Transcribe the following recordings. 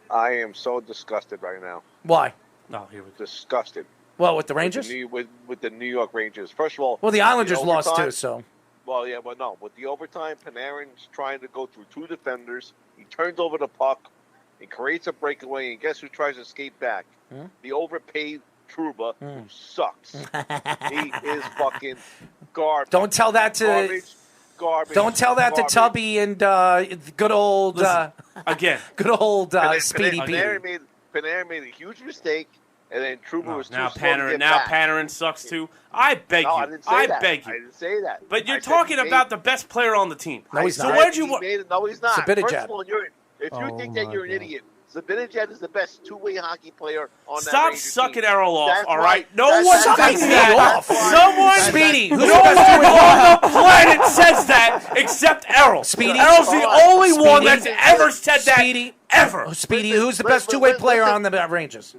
I am so disgusted right now. Why? No, here we go. Disgusted. Well, with the Rangers? With the New York Rangers. First of all... Well, the Islanders lost too, so... Well, yeah, but no. With the overtime, Panarin's trying to go through two defenders. He turns over the puck and creates a breakaway, and guess who tries to skate back? The overpaid Trouba, who sucks. He is fucking garbage. Don't tell that to... Garbage. Don't tell that to Tubby and good old... again. Good old Speedy B. Panarin made a huge mistake, and then Trouba was too now slow to get Now back. Panarin sucks too. I beg you. I didn't say that. Beg you. I didn't say that. But you're talking about the best player on the team. No, he's not. No, he's not. Zibanejad. First of all, if you think that you're an idiot, Zibanejad is the best two-way hockey player on that Stop Rangers sucking team. Errol off, That's all why- right? No that's- one that's- thinks that's- that. that's why- Someone, that's- Speedy, who's No the one best two-way player? on the planet says that except Errol. Speedy? Errol's the only one Speedy? that's ever said that. Speedy? Ever. Speedy, who's the best two-way player on the Rangers?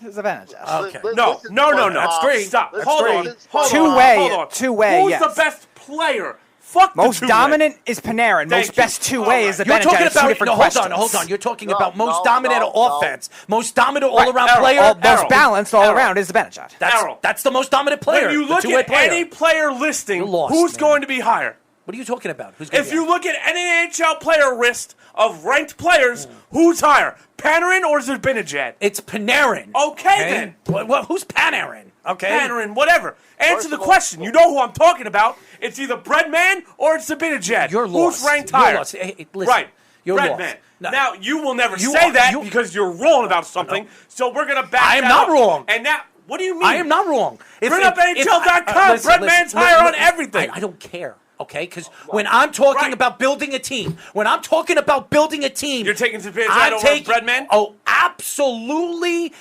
Zibanejad. Okay. No. That's three. Stop. That's Hold three. on. Hold Two-way, on. two-way, Who's yes. the best player? Fuck the Most two-way. dominant is Panarin. Thank Most you. best two-way is You're Zibanejad. talking It's two about different hold questions. on. You're talking No, about most no, dominant no, offense, most dominant Right. all-around Errol, player. Errol. Most balanced all Errol. around is Zibanejad. Errol. That's the most dominant player. When you the look two-way at player. any player listing, You're lost, who's man. going to be higher? What are you talking about? Who's gonna If be you on? look at any NHL player list of ranked players, who's higher, Panarin or Zibanejad? It's Panarin. Okay, then. Who's Panarin? Okay. Panarin, whatever. Answer First the of all- question. You know who I'm talking about. It's either Breadman or it's Zibanejad. You're lost. Who's ranked You're higher? lost. Hey, listen, Right. You're Breadman. lost. No. Now, you will never You say are- that you- because you're wrong about something, so we're going to back I am that not up. wrong. And now, what do you mean? I am not wrong. Bring up NHL.com. Breadman's higher on everything. I don't care. Okay, because when I'm talking about building a team, You're taking Zibanejad over Breadman? Oh, absolutely.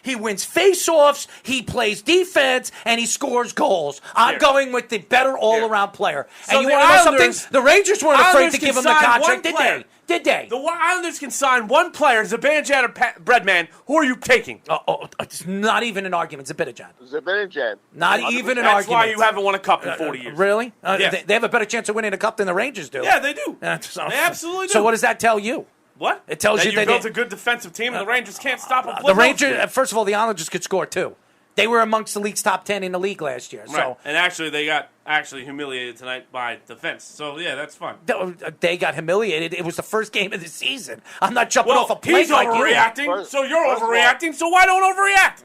He wins face-offs, he plays defense, and he scores goals. I'm Here. going with the better all-around player. So and you the want to know something? Islanders- The Rangers weren't afraid Islanders to give can him the sign contract, one did player. they? Did they? The Islanders can sign one player, Zibanejad or Breadman. Who are you taking? It's not even an argument. Zibanejad. Zibanejad. Not even an That's argument. why you haven't won a cup in 40 years. Really? Yes. They have a better chance of winning a cup than the Rangers do. Yeah, they do. They They absolutely do. So what does that tell you? What? It tells that you that built they- a good defensive team, and the Rangers can't stop a The Rangers, first of all, the Islanders could score too. They were amongst the league's top 10 in the league last year. Right. So And actually, they got humiliated tonight by defense. So, yeah, that's fun. they got humiliated. It was the first game of the season. I'm not jumping off a Well, plane he's like you. overreacting, so you're First of all- overreacting, so why don't overreact?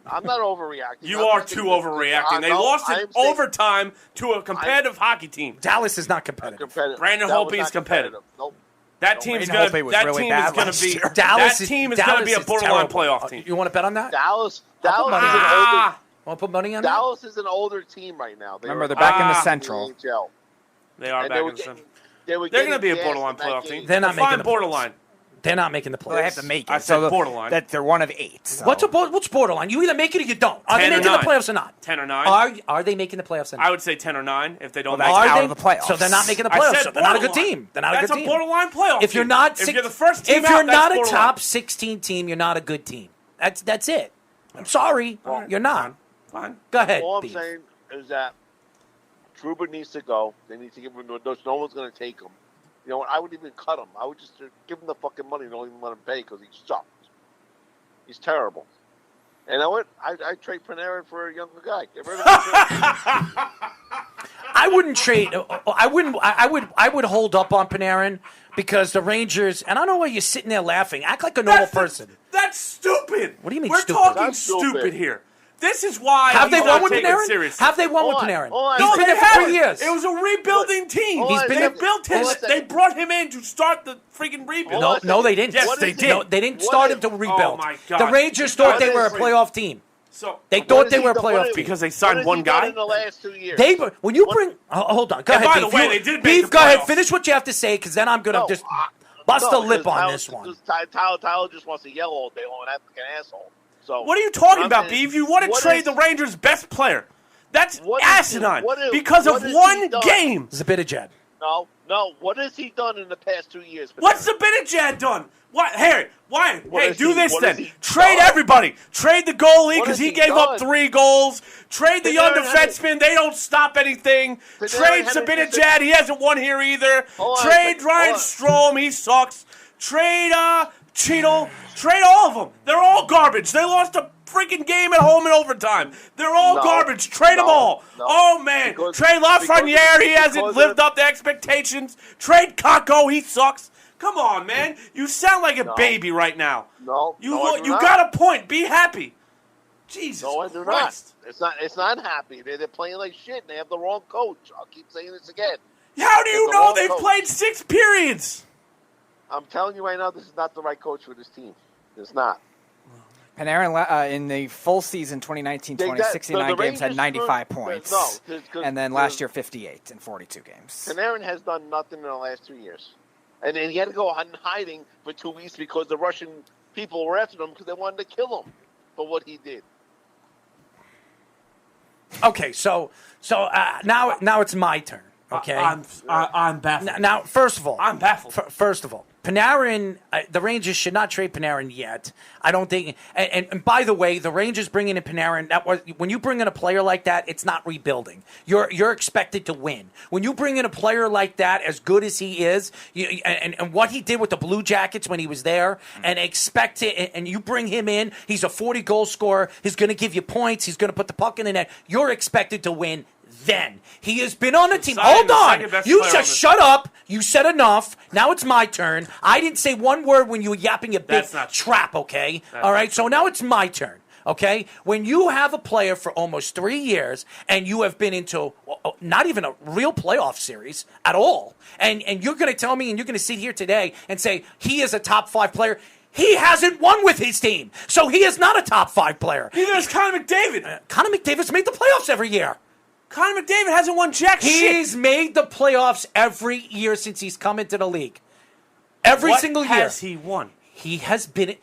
I'm not overreacting. You I'm are not too saying- overreacting. They No, lost I in am saying overtime to a competitive hockey team. Dallas is not competitive. competitive. Brandon That was Holtby's not competitive. Nope. That team's Brandon gonna. Holtby was That really team bad is gonna last be. year. Dallas that team is gonna be a borderline terrible. playoff team. You want to bet on that? Dallas money is on an older. Want to put money on that? Dallas is an older team right now. Remember, were they're back in the in Central. NHL. They are And back they were in the getting- Central. They were They're going to be a borderline playoff team. They're not Define making the borderline. They're not making the playoffs. Well, they have to make it. I said so borderline. That they're one of 8. So. What's borderline? You either make it or you don't. Are they 10 or making the 9. playoffs or not? 10 or 9. Are they making the playoffs or not? I would say 10 or 9 if they don't Well, make that's it. out they? of the playoffs. So they're not making the I playoffs. said So they're not a good borderline. team. They're not a That's good team. a borderline playoff If you're team. not, if you're the first team if you're out, not that's a borderline. top 16 team, you're not a good team. That's it. I'm sorry, you're not. Fine. Go ahead. All I'm Beef. saying is that Trouba needs to go. They need to give him. No one's going to take him. You know what? I would even cut him. I would just give him the fucking money and don't even let him pay because he sucks. He's terrible. And I trade Panarin for a younger guy. Get rid of him. I wouldn't trade. I wouldn't. I would hold up on Panarin because the Rangers. And I don't know why you're sitting there laughing. Act like a normal person. That's stupid. What do you mean We're stupid? talking That's stupid. here. This is why Have they he's won not with taken Panarin? seriously. Have they won with Hold on, Panarin? hold on. He's No, been there for haven't. 3 years. It was a rebuilding team. Hold on, They David. built his. Hold on a They second. brought him in to start the freaking rebuild. Hold No, on. they didn't. Yes, What they is it? did. No, they didn't What start is- him to rebuild. Oh, my God. The Rangers thought they What were a is- playoff team. So They What thought has they he were a done- playoff what team. because they What signed has one he done guy. in the last 2 years? They when you What- bring hold on, go And ahead. by the Beef. way, You- they did make Beef, the go ahead. playoffs. Finish what you have to say, because then I'm gonna No, just bust a lip because on Tyler- this one. because Tyler just wants to yell all day long and act like an asshole. So What are you talking I'm about, saying- Beef? You want to what trade is- the Rangers' best player. That's What is- asinine what is- because what of has he one done? game. Zibanejad. No. What has he done in the past 2 years? What's Zibanejad done? What, Harry? Why? What Hey, has do he- this what then. has he Trade done? everybody. Trade the goalie What because has he he gave up done? 3 goals. Trade the young Panarin had defenseman. They don't stop anything. Panarin Trade had a Zibanejad. He hasn't won here either. Hold on a Trade second. Ryan Hold on. Strome. He sucks. Trade Cheeto, trade all of them. They're all garbage. They lost a freaking game at home in overtime. They're all garbage. Trade them all. No. Oh, man. Trade Lafreniere. He hasn't lived up to expectations. Trade Kako. He sucks. Come on, man. You sound like a baby right now. You got a point. Be happy. Jesus Christ. Not. It's not happy. They're playing like shit, and they have the wrong coach. I'll keep saying this again. How do you know they've played 6 periods? I'm telling you right now, this is not the right coach for this team. It's not. Panarin in the full season 2019-20, 69 games, had 95 points. And then last year, 58 in 42 games. Panarin has done nothing in the last 2 years. And then he had to go on hiding for 2 weeks because the Russian people were after him because they wanted to kill him for what he did. Okay, so now it's my turn. Okay, I'm baffled. Now, first of all, I'm baffled. First of all, Panarin, the Rangers should not trade Panarin yet. I don't think. And by the way, the Rangers bringing in Panarin, when you bring in a player like that, it's not rebuilding. You're expected to win. When you bring in a player like that, as good as he is, and what he did with the Blue Jackets when he was there, and expect it, and you bring him in, he's a 40-goal scorer. He's going to give you points. He's going to put the puck in the net. You're expected to win. Then he has been on the team. Hold on, you just shut up. You said enough. Now it's my turn. I didn't say one word when you were yapping a big trap. Okay, all right. So now it's my turn. Okay, when you have a player for almost 3 years and you have been into not even a real playoff series at all, and you're going to tell me and you're going to sit here today and say he is a top 5 player. He hasn't won with his team, so he is not a top 5 player. Neither is Connor McDavid. Connor McDavid's made the playoffs every year. Connor McDavid hasn't won jack shit. He's made the playoffs every year since he's come into the league. Every single year. What has he won? He has been...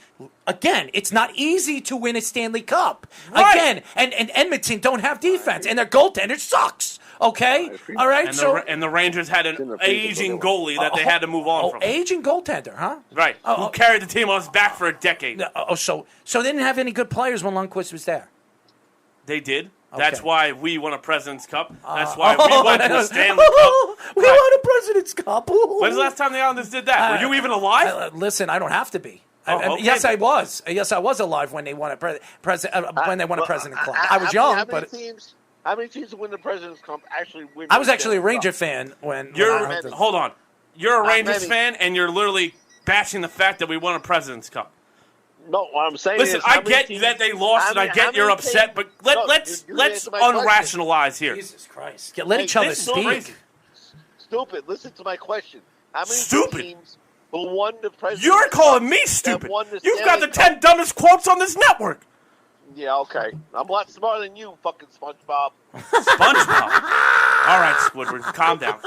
Again, it's not easy to win a Stanley Cup. Right. Again, and Edmonton don't have defense, and their goaltender sucks. Okay? All right, and the Rangers had an aging goalie that they had to move on from. Aging goaltender, huh? Right. Who carried the team on his back for a decade. So they didn't have any good players when Lundqvist was there. They did. Okay. That's why we won a President's Cup. That's why we won the Stanley Cup. We won a President's Cup. When's the last time the Islanders did that? Were you even alive? Listen, I don't have to be. Okay. Yes, I was. Yes, I was alive when they won a President's Cup. I was young, how many teams who win the President's Cup actually win? I was actually a Ranger fan when. Hold on. You're a Rangers fan, and you're literally bashing the fact that we won a President's Cup. No, what I'm saying Listen, is... I get that they lost, and I get you're upset, but let's unrationalize here. Jesus Christ. Let each other speak. Stupid. Listen to my question. How many teams who won the President's You're calling Cup me stupid. You've Stanley got the Cup? 10 dumbest quotes on this network. Yeah, okay. I'm a lot smarter than you, fucking SpongeBob. SpongeBob. All right, Squidward, calm down.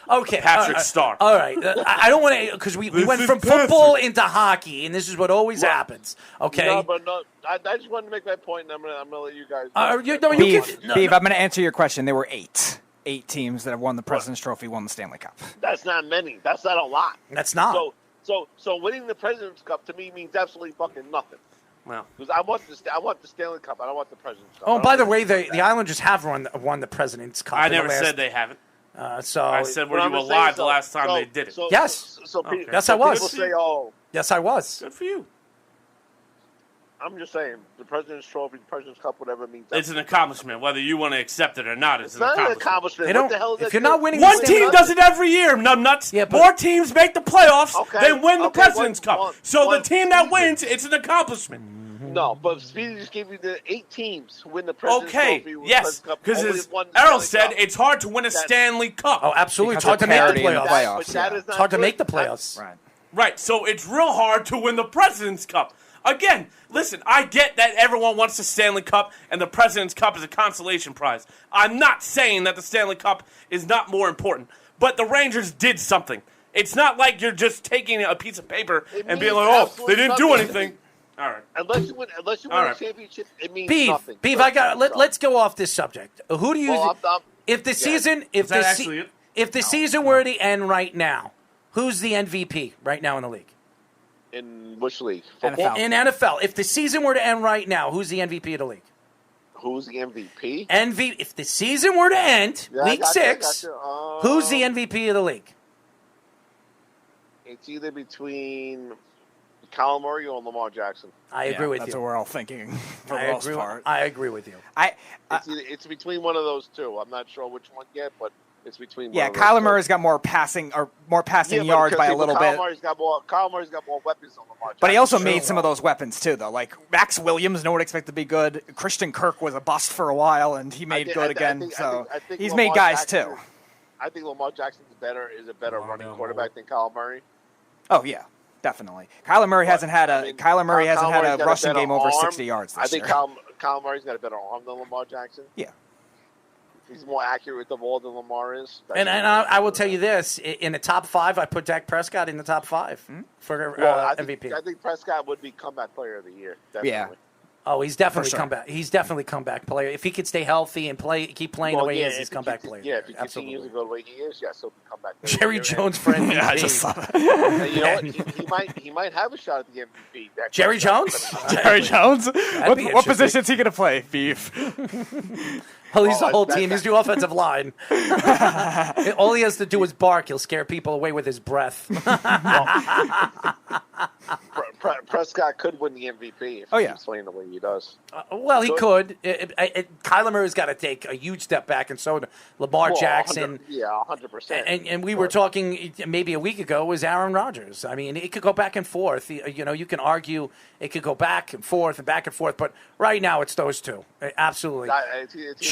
Okay, Patrick Star. All right, I don't want to because we went from football into hockey, and this is what always happens. Okay. No, but no, I just wanted to make my point, and I'm gonna let you guys. Beav, I'm gonna answer your question. There were 8 teams that have won the President's Trophy, won the Stanley Cup. That's not many. That's not a lot. That's not. So winning the President's Cup to me means absolutely fucking nothing. Well, because I want the Stanley Cup. I don't want the President's Cup. Oh, by the way, the Islanders have won the President's Cup. I never said they haven't. I said, were you alive the last time they did it? Yes. Yes, I was. People say, "Oh, yes, I was." Good for you. I'm just saying, the President's Trophy, the President's Cup, whatever it means. It's an accomplishment, whether you want to accept it or not. It's not an accomplishment. What the hell is if you're not winning, one team does it every year. Nuts. Yeah, more teams make the playoffs than win the President's Cup. So the team that wins, it's an accomplishment. No, but Speedy just gave you the 8 teams who win the President's Trophy. Yes, because as Errol said, it's hard to win a Stanley Cup. Oh, absolutely. It's hard to make the playoffs. It's hard to make the playoffs. Right, so it's real hard to win the President's Cup. Again, listen, I get that everyone wants the Stanley Cup and the President's Cup is a consolation prize. I'm not saying that the Stanley Cup is not more important, but the Rangers did something. It's not like you're just taking a piece of paper and being like, oh, they didn't do anything. All right. Unless you win a championship, it means nothing. Beef, let's go off this subject. Who do you if the season were to end right now, who's the MVP right now in the league? In which league? NFL. In NFL. If the season were to end right now, who's the MVP of the league? Who's the MVP? If the season were to end, Week 6, who's the MVP of the league? It's either between Kyler Murray or Lamar Jackson? I agree with that's you. what we're all thinking for the most part. I agree with you. It's between one of those two. I'm not sure which one yet, but it's between. Yeah, Kyler Murray's got more passing yards by a little bit. Kyler Murray's got more weapons than Lamar Jackson. But he also made some of those weapons too, though. Like Max Williams, no one expected to be good. Christian Kirk was a bust for a while, and he made good again. I think he's made guys too. I think Lamar Jackson is a better running quarterback than Kyler Murray. Oh yeah, definitely. Kyler Murray hasn't had a rushing game over 60 yards this year. I think Kyler Murray's got a better arm than Lamar Jackson. Yeah. He's more accurate with the ball than Lamar is. And I will tell you this: in the top 5, I put Dak Prescott in the top 5 for MVP. I think Prescott would be comeback player of the year. Definitely. Yeah. Oh, he's definitely comeback. He's definitely comeback player. If he could stay healthy and keep playing the way he is, he's comeback player. Yeah, if he continues to go the way he is, yes, he'll be comeback player. Jerry Jones for MVP. Yeah, I just saw that. You know what? He might have a shot at the MVP. Jerry Jones? Jerry Jones? What position is he going to play, Beef? Well, he's the whole team. He's the offensive line. All he has to do is bark. He'll scare people away with his breath. Prescott could win the MVP if he's playing the way he does. Well, he could. Kyler Murray's got to take a huge step back, and so Lamar Jackson. 100%. And we were talking maybe a week ago was Aaron Rodgers. I mean, it could go back and forth. You know, you can argue it could go back and forth, but right now it's those two. Absolutely. It's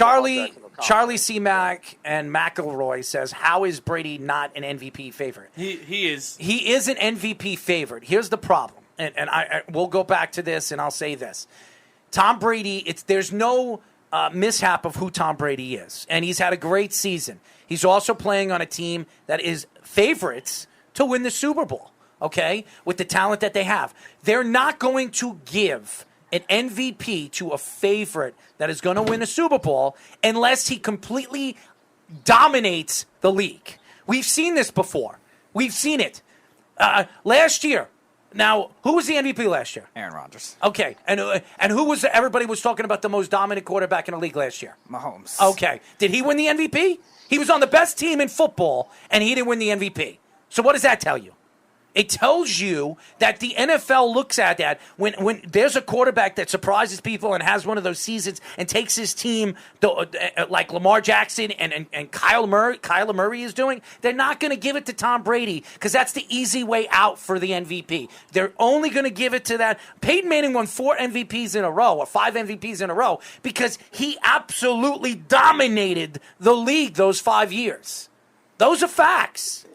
Charlie C. Mack and McElroy says, how is Brady not an MVP favorite? He is. He is an MVP favorite. Here's the problem. And we'll go back to this, and I'll say this. Tom Brady, there's no mishap of who Tom Brady is. And he's had a great season. He's also playing on a team that is favorites to win the Super Bowl, okay, with the talent that they have. They're not going to give an MVP to a favorite that is going to win a Super Bowl unless he completely dominates the league. We've seen this before. We've seen it. Last year. Now, who was the MVP last year? Aaron Rodgers. Okay, and who was everybody was talking about the most dominant quarterback in the league last year? Mahomes. Okay, did he win the MVP? He was on the best team in football, and he didn't win the MVP. So what does that tell you? It tells you that the NFL looks at that when there's a quarterback that surprises people and has one of those seasons and takes his team like Lamar Jackson and Kyler Murray is doing, they're not going to give it to Tom Brady because that's the easy way out for the MVP. They're only going to give it to that. Peyton Manning won 4 MVPs in a row or 5 MVPs in a row because he absolutely dominated the league those 5 years. Those are facts.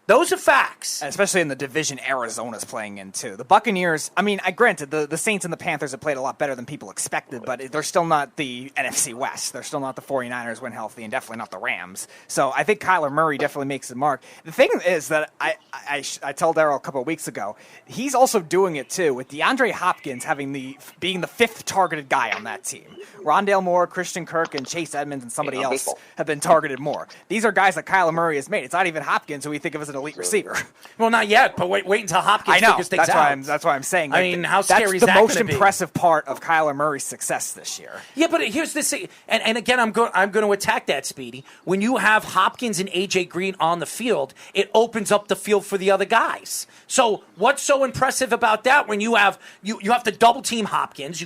Those are facts. And especially in the division Arizona's playing in, too. The Buccaneers, I mean, granted, the Saints and the Panthers have played a lot better than people expected, but they're still not the NFC West. They're still not the 49ers when healthy, and definitely not the Rams. So I think Kyler Murray definitely makes the mark. The thing is that I told Darryl a couple of weeks ago, he's also doing it, too, with DeAndre Hopkins being the 5th targeted guy on that team. Rondale Moore, Christian Kirk, and Chase Edmonds and somebody else have been targeted more. These are guys that Kyler Murray has made. It's not even Hopkins, who we think of as an elite receiver. Well, not yet, but wait until Hopkins figures things out. That's why I'm saying. Like, I mean, how scary is that? That's the most impressive part of Kyler Murray's success this year. Yeah, but here's the thing, and again, I'm going to attack that, Speedy. When you have Hopkins and AJ Green on the field, it opens up the field for the other guys. So what's so impressive about that? When you have you have to double team Hopkins,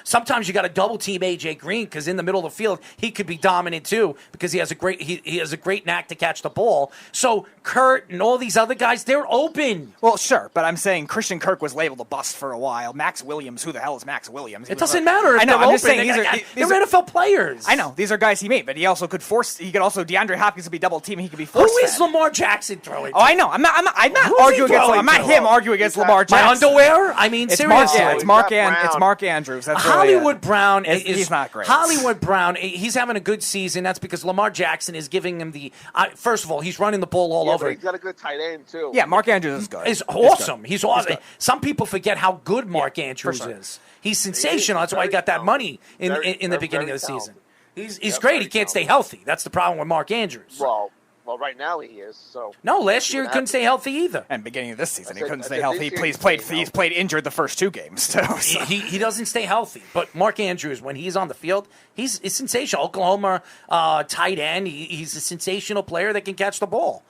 sometimes you got to double team AJ Green because in the middle of the field he could be dominant too because he has a great knack to catch the ball. So Kurt and all these other guys, they're open. Well, sure, but I'm saying Christian Kirk was labeled a bust for a while. Max Williams, who the hell is Max Williams? It doesn't matter. I know. I'm just saying they're NFL players. I know these are guys he made, but he also could force. He could also DeAndre Hopkins could be double team. He could be forced. Who is Lamar Jackson throwing? Oh, I know. I'm not arguing against. I'm not him arguing against Lamar Jackson. My underwear. I mean, seriously, it's Mark Andrews. That's Hollywood Brown he's not great. Hollywood Brown. He's having a good season. That's because Lamar Jackson is giving him the. First of all, he's running the ball all over. He's got a good tight end too. Yeah, Mark Andrews is good. He's awesome. He's awesome. Some people forget how good Mark Andrews is. He's sensational. That's why he got that money in the beginning of the season. He's great. He can't stay healthy. That's the problem with Mark Andrews. Well, right now he is. So no, last year he couldn't stay healthy either. And beginning of this season, he couldn't stay healthy. He's played injured the first 2 games too. So. He doesn't stay healthy. But Mark Andrews, when he's on the field, he's sensational. Oklahoma tight end. He's a sensational player that can catch the ball.